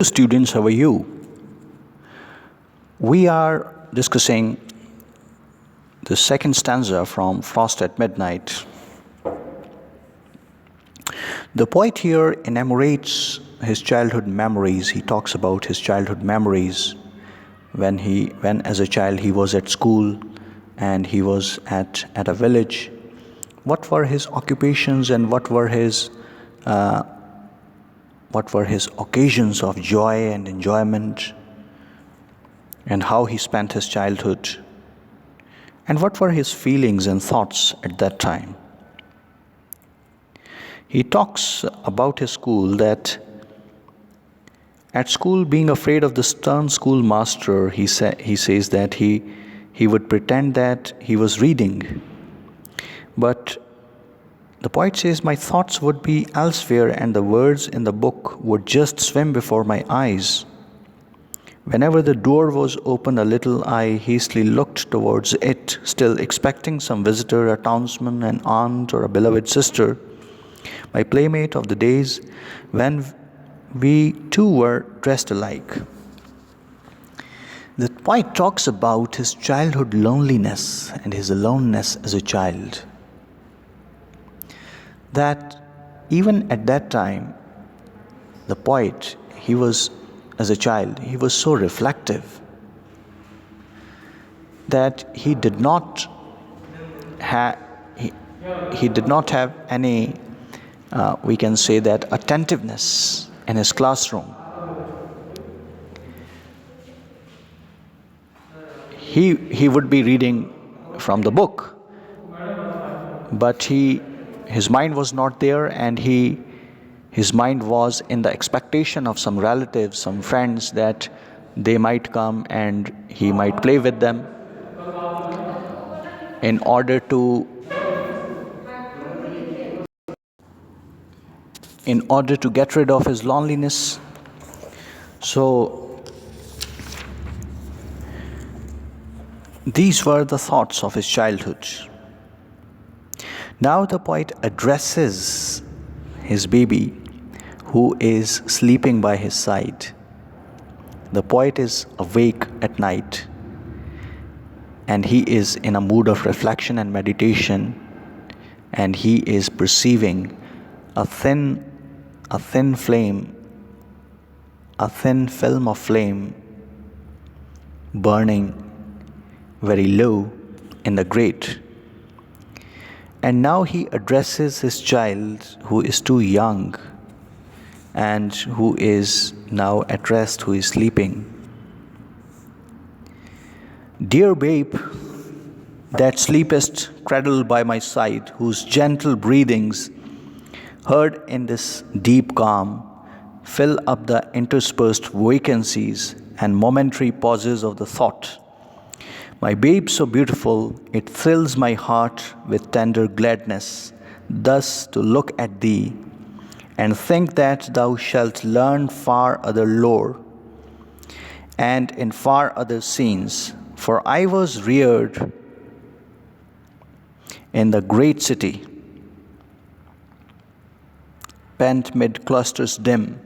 Students, how are you? We are discussing the second stanza from Frost at Midnight. The poet here enumerates his childhood memories. He talks about his childhood memories when as a child he was at school and he was at a village. What were his occupations and what were his occasions of joy and enjoyment, and how he spent his childhood, and what were his feelings and thoughts at that time. He talks about his school, that at school, being afraid of the stern schoolmaster, he says that he would pretend that he was reading. But the poet says, my thoughts would be elsewhere and the words in the book would just swim before my eyes. Whenever the door was open a little, I hastily looked towards it, still expecting some visitor, a townsman, an aunt, or a beloved sister, my playmate of the days when we two were dressed alike. The poet talks about his childhood loneliness and his aloneness as a child. That even at that time, the poet, as a child, he was so reflective that he did not have any, we can say that, attentiveness in his classroom. He would be reading from the book, but his mind was not there, and his mind was in the expectation of some relatives, some friends, that they might come and he might play with them in order to get rid of his loneliness. So these were the thoughts of his childhood. Now the poet addresses his baby who is sleeping by his side. The poet is awake at night and he is in a mood of reflection and meditation, and he is perceiving a thin film of flame burning very low in the grate. And now he addresses his child who is too young and who is now at rest, who is sleeping. Dear babe, that sleepest cradled by my side, whose gentle breathings, heard in this deep calm, fill up the interspersed vacancies and momentary pauses of the thought. My babe so beautiful, it thrills my heart with tender gladness, thus to look at thee, and think that thou shalt learn far other lore, and in far other scenes. For I was reared in the great city, pent mid clusters dim,